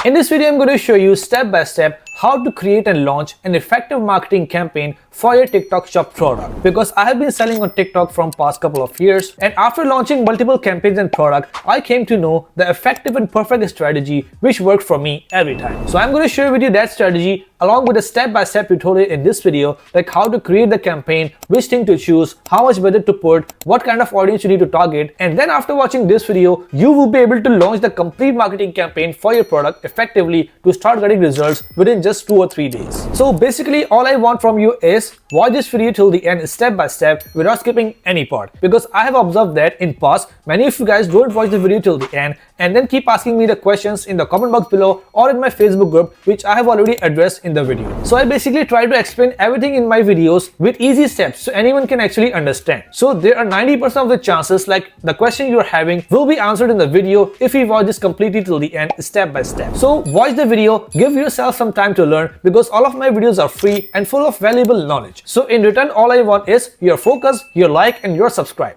In this video, I'm going to show you step by step how to create and launch an effective marketing campaign for your TikTok shop product. Because I have been selling on TikTok from past couple of years, and after launching multiple campaigns and product, I came to know the effective and perfect strategy which worked for me every time. So I'm going to share with you that strategy along with a step-by-step tutorial in this video, like how to create the campaign, which thing to choose, how much budget to put, what kind of audience you need to target, and then after watching this video, you will be able to launch the complete marketing campaign for your product effectively to start getting results within just 2 or 3 days. So basically, all I want from you is watch this video till the end step by step without skipping any part, because I have observed that in past many of you guys don't watch the video till the end and then keep asking me the questions in the comment box below or in my Facebook group, which I have already addressed in the video. So I basically try to explain everything in my videos with easy steps so anyone can actually understand. So there are 90% of the chances like the question you're having will be answered in the video if you watch this completely till the end step by step. So watch the video, give yourself some time to learn, because all of my videos are free and full of valuable knowledge. So in return, all I want is your focus, your like and your subscribe.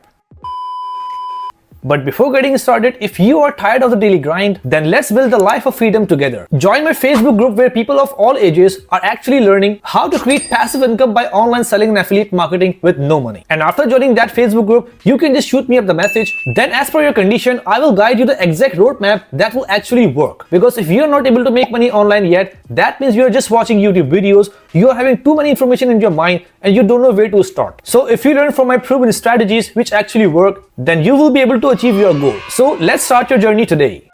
But before getting started, if you are tired of the daily grind, then let's build the life of freedom together. Join my Facebook group where people of all ages are actually learning how to create passive income by online selling and affiliate marketing with no money. And after joining that Facebook group, you can just shoot me up the message. Then as per your condition, I will guide you the exact roadmap that will actually work. Because if you are not able to make money online yet, that means you are just watching YouTube videos, you are having too many information in your mind and you don't know where to start. So if you learn from my proven strategies which actually work, then you will be able to achieve your goal. So let's start your journey today.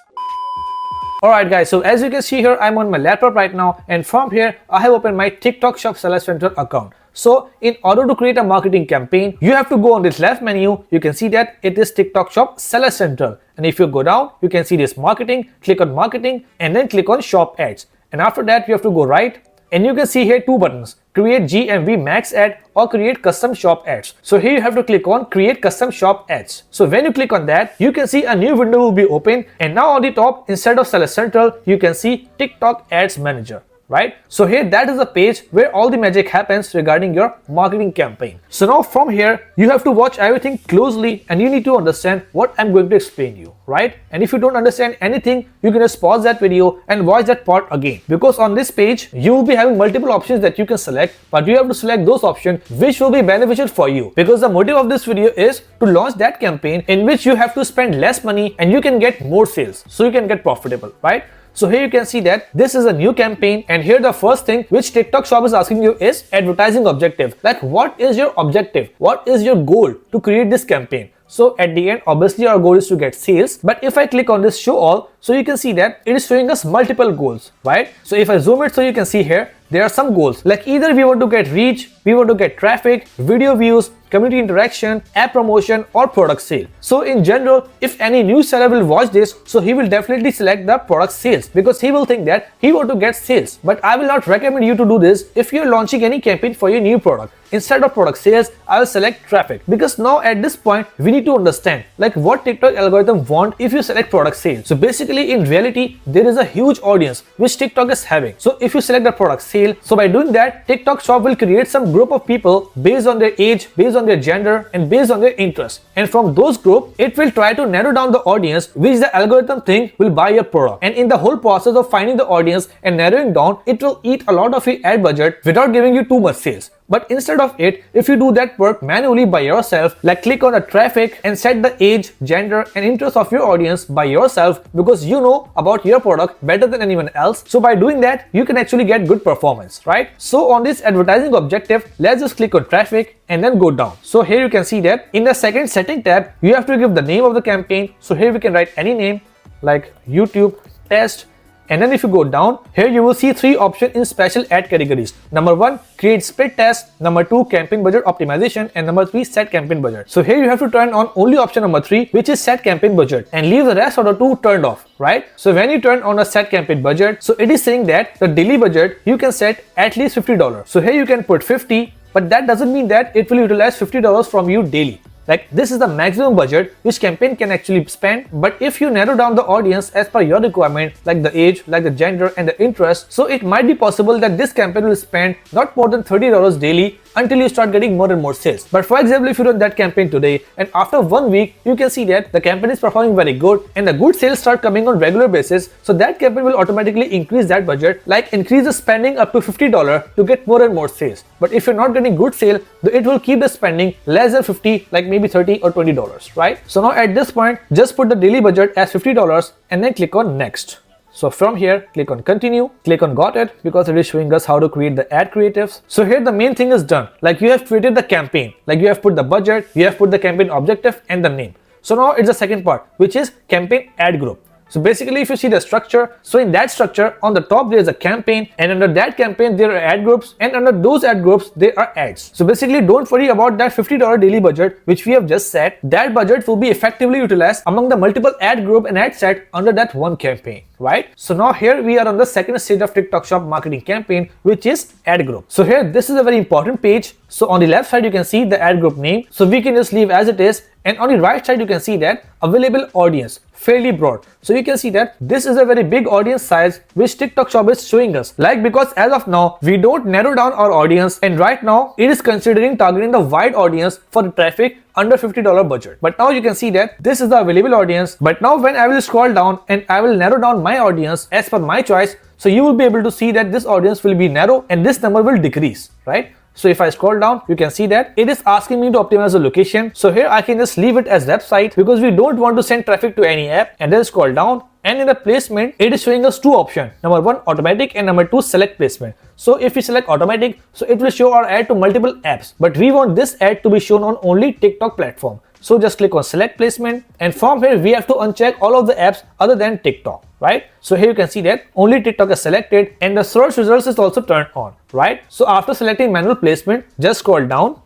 Alright guys, so as you can see here, I'm on my laptop right now, and from here I have opened my TikTok Shop Seller Central account. So in order to create a marketing campaign, you have to go on this left menu. You can see that it is TikTok Shop Seller Central. And if you go down, you can see this marketing, click on marketing and then click on shop ads. And after that, you have to go right and you can see here two buttons, create GMV max ad or create custom shop ads. So here you have to click on create custom shop ads. So when you click on that, you can see a new window will be open, and now on the top, instead of Seller Central, you can see TikTok Ads Manager. Right? So here that is the page where all the magic happens regarding your marketing campaign. So now from here, you have to watch everything closely and you need to understand what I'm going to explain you, right? And if you don't understand anything, you can just pause that video and watch that part again. Because on this page, you will be having multiple options that you can select, but you have to select those options which will be beneficial for you. Because the motive of this video is to launch that campaign in which you have to spend less money and you can get more sales. So you can get profitable, right? So here you can see that this is a new campaign, and here the first thing which TikTok Shop is asking you is advertising objective. Like what is your objective? What is your goal to create this campaign? So at the end, obviously our goal is to get sales. But if I click on this show all, so you can see that it is showing us multiple goals, right? So if I zoom it, so you can see here, there are some goals. Like either we want to get reach, we want to get traffic, video views, community interaction, app promotion or product sale. So in general, if any new seller will watch this, so he will definitely select the product sales because he will think that he want to get sales. But I will not recommend you to do this if you're launching any campaign for your new product. Instead of product sales, I will select traffic, because now at this point we need to understand like what TikTok algorithm want if you select product sales. So basically in reality, there is a huge audience which TikTok is having. So if you select the product sale, so by doing that, TikTok Shop will create some group of people based on their age, based on their gender and based on their interest. And from those group, it will try to narrow down the audience which the algorithm think will buy your product. And in the whole process of finding the audience and narrowing down, it will eat a lot of your ad budget without giving you too much sales. But instead of it, if you do that work manually by yourself, like click on the traffic and set the age, gender and interest of your audience by yourself, because you know about your product better than anyone else. So by doing that, you can actually get good performance, right? So on this advertising objective, let's just click on traffic and then go down. So here you can see that in the second setting tab, you have to give the name of the campaign. So here we can write any name like YouTube test. And then if you go down, here you will see 3 options in special ad categories. Number 1, create split test. Number 2, campaign budget optimization. And number 3, set campaign budget. So here you have to turn on only option number 3, which is set campaign budget, and leave the rest of the 2 turned off, right? So when you turn on a set campaign budget, so it is saying that the daily budget you can set at least $50. So here you can put 50, but that doesn't mean that it will utilize $50 from you daily. Like this is the maximum budget which campaign can actually spend. But if you narrow down the audience as per your requirement, like the age, like the gender and the interest, so it might be possible that this campaign will spend not more than $30 daily until you start getting more and more sales. But for example, if you run that campaign today and after 1 week you can see that the campaign is performing very good and the good sales start coming on regular basis, so that campaign will automatically increase that budget, like increase the spending up to $50 to get more and more sales. But if you're not getting good sale, it will keep the spending less than 50, like maybe 30 or $20, right? So now at this point, just put the daily budget as $50 and then click on next. So from here, click on continue, click on got it, because it is showing us how to create the ad creatives. So here the main thing is done. Like you have created the campaign, like you have put the budget, you have put the campaign objective and the name. So now it's the second part, which is campaign ad group. So basically if you see the structure, so in that structure on the top there is a campaign, and under that campaign there are ad groups, and under those ad groups there are ads. So basically don't worry about that $50 daily budget which we have just set. That budget will be effectively utilized among the multiple ad group and ad set under that one campaign, right? So now here we are on the second stage of TikTok Shop marketing campaign, which is ad group. So here this is a very important page. So on the left side you can see the ad group name, so we can just leave as it is, and on the right side you can see that available audience, fairly broad. So you can see that this is a very big audience size which TikTok Shop is showing us, like because as of now we don't narrow down our audience, and right now it is considering targeting the wide audience for the traffic under $50 budget. But now you can see that this is the available audience. But now when I will scroll down and I will narrow down my audience as per my choice, so you will be able to see that this audience will be narrow and this number will decrease, right? So if I scroll down, you can see that it is asking me to optimize the location. So here I can just leave it as website because we don't want to send traffic to any app, and then scroll down, and in the placement it is showing us two options. Number one, automatic, and number two, select placement. So if we select automatic, so it will show our ad to multiple apps, but we want this ad to be shown on only TikTok platform. So just click on select placement, and from here we have to uncheck all of the apps other than TikTok, right? So here you can see that only TikTok is selected and the search results is also turned on, right? So after selecting manual placement, just scroll down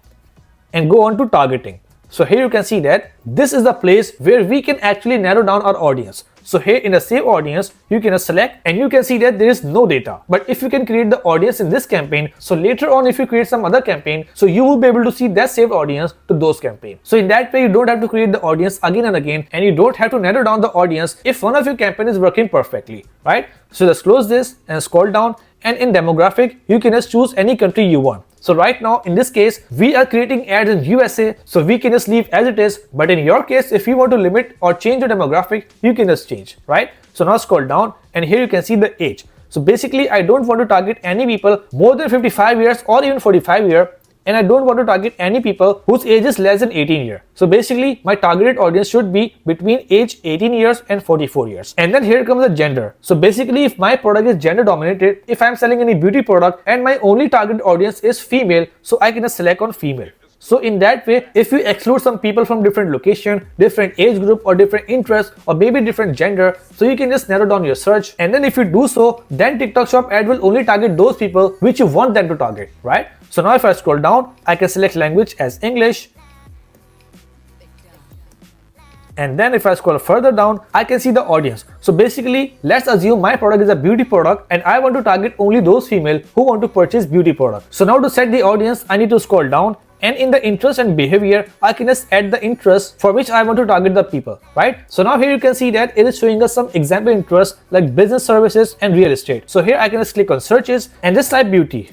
and go on to targeting. So here you can see that this is the place where we can actually narrow down our audience. So here in the save audience, you can select, and you can see that there is no data. But if you can create the audience in this campaign, so later on if you create some other campaign, so you will be able to see that saved audience to those campaigns. So in that way you don't have to create the audience again and again, and you don't have to narrow down the audience if one of your campaign is working perfectly, right? So just close this and scroll down, and in demographic you can just choose any country you want. So right now in this case we are creating ads in USA, so we can just leave as it is. But in your case, if you want to limit or change your demographic, you can just change, right? So now scroll down, and here you can see the age. So basically I don't want to target any people more than 55 years or even 45 years, and I don't want to target any people whose age is less than 18 years. So basically my targeted audience should be between age 18 years and 44 years. And then here comes the gender. So basically if my product is gender dominated, if I'm selling any beauty product and my only target audience is female, so I can just select on female. So in that way, if you exclude some people from different location, different age group, or different interests, or maybe different gender, so you can just narrow down your search. And then if you do so, then TikTok Shop ad will only target those people which you want them to target, right? So now if I scroll down, I can select language as English. And then if I scroll further down, I can see the audience. So basically, let's assume my product is a beauty product and I want to target only those female who want to purchase beauty product. So now to set the audience, I need to scroll down, and in the interest and behavior, I can just add the interest for which I want to target the people, right? So now here you can see that it is showing us some example interests like business services and real estate. So here I can just click on searches and just type beauty.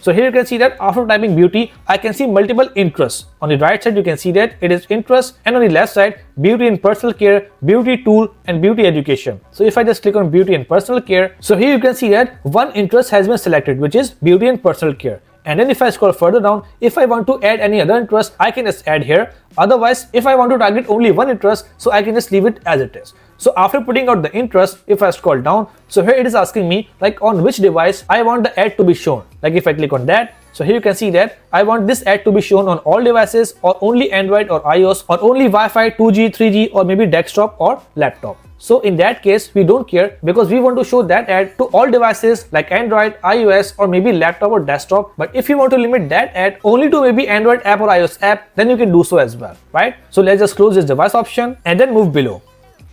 So here you can see that after typing beauty, I can see multiple interests. On the right side, you can see that it is interest, and on the left side, beauty and personal care, beauty tool, and beauty education. So if I just click on beauty and personal care, so here you can see that one interest has been selected, which is beauty and personal care. And then if I scroll further down, if I want to add any other interest, I can just add here. Otherwise, if I want to target only one interest, so I can just leave it as it is. So after putting out the interest, if I scroll down, so here it is asking me like on which device I want the ad to be shown. Like if I click on that, so here you can see that I want this ad to be shown on all devices, or only Android or iOS, or only Wi-Fi, 2G, 3G, or maybe desktop or laptop. So in that case, we don't care because we want to show that ad to all devices like Android, iOS, or maybe laptop or desktop. But if you want to limit that ad only to maybe Android app or iOS app, then you can do so as well, right? So let's just close this device option and then move below.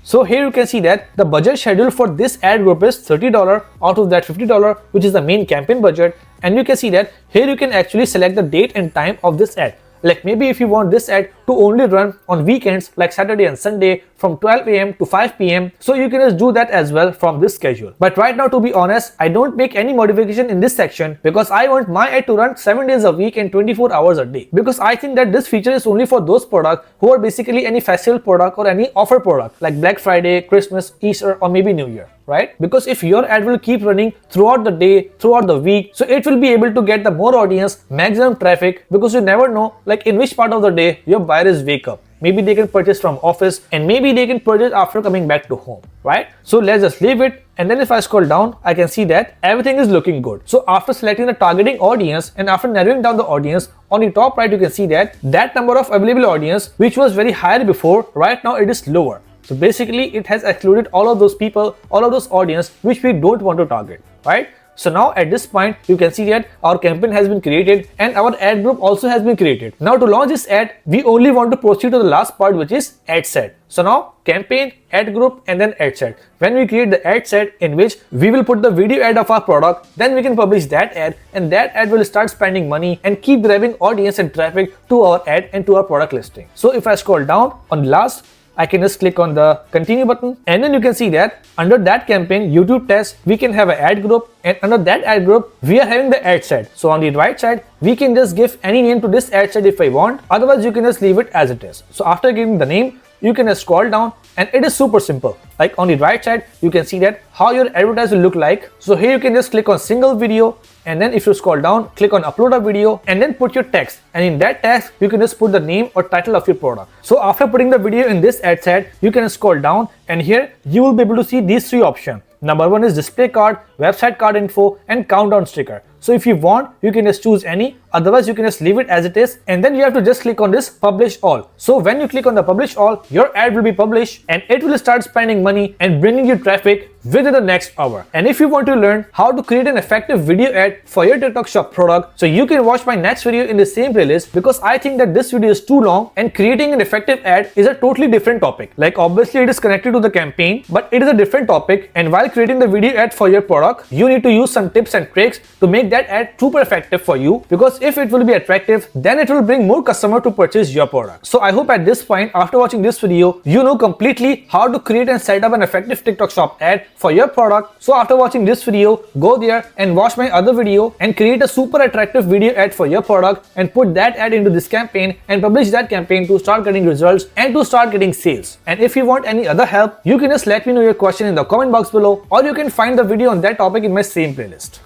So here you can see that the budget schedule for this ad group is $30 out of that $50, which is the main campaign budget. And you can see that here you can actually select the date and time of this ad. Like maybe if you want this ad to only run on weekends like Saturday and Sunday from 12 a.m. to 5 p.m. So you can just do that as well from this schedule. But right now, to be honest, I don't make any modification in this section because I want my ad to run 7 days a week and 24 hours a day. Because I think that this feature is only for those products who are basically any festival product or any offer product like Black Friday, Christmas, Easter, or maybe New Year. Right? Because if your ad will keep running throughout the day, throughout the week, so it will be able to get the more audience, maximum traffic, because you never know like in which part of the day your buyers wake up. Maybe they can purchase from office and maybe they can purchase after coming back to home, right? So let's just leave it. And then if I scroll down, I can see that everything is looking good. So after selecting the targeting audience and after narrowing down the audience, on the top right, you can see that number of available audience, which was very high before, right now it is lower. So basically it has excluded all of those people, all of those audience which we don't want to target, right? So now at this point, you can see that our campaign has been created and our ad group also has been created. Now to launch this ad, we only want to proceed to the last part, which is ad set. So now campaign, ad group, and then ad set. When we create the ad set in which we will put the video ad of our product, then we can publish that ad and that ad will start spending money and keep driving audience and traffic to our ad and to our product listing. So if I scroll down on last, I can just click on the continue button and then you can see that under that campaign YouTube test, we can have an ad group, and under that ad group, we are having the ad set. So on the right side, we can just give any name to this ad set if I want. Otherwise, you can just leave it as it is. So after giving the name, you can just scroll down and it is super simple. Like on the right side, you can see that how your advertisement will look like. So here you can just click on single video, and then if you scroll down, click on upload a video and then put your text, and in that text you can just put the name or title of your product. So after putting the video in this ad set, you can scroll down and here you will be able to see these three options. Number one is display card, website card info, and countdown sticker. So if you want, you can just choose any. Otherwise, you can just leave it as it is. And then you have to just click on this publish all. So when you click on the publish all, your ad will be published and it will start spending money and bringing you traffic within the next hour. And if you want to learn how to create an effective video ad for your TikTok Shop product, so you can watch my next video in the same playlist, because I think that this video is too long and creating an effective ad is a totally different topic. Like obviously it is connected to the campaign, but it is a different topic. And while creating the video ad for your product, you need to use some tips and tricks to make that ad super effective for you, because if it will be attractive, then it will bring more customer to purchase your product. So I hope at this point, after watching this video, you know completely how to create and set up an effective TikTok Shop ad for your product. So after watching this video, go there and watch my other video and create a super attractive video ad for your product and put that ad into this campaign and publish that campaign to start getting results and to start getting sales. And if you want any other help, you can just let me know your question in the comment box below, or you can find the video on that topic in my same playlist.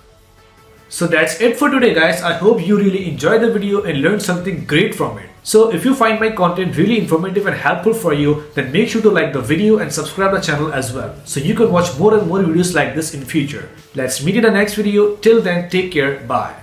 So that's it for today, guys. I hope you really enjoyed the video and learned something great from it. So if you find my content really informative and helpful for you, then make sure to like the video and subscribe the channel as well, so you can watch more and more videos like this in future. Let's meet in the next video. Till then, take care. Bye.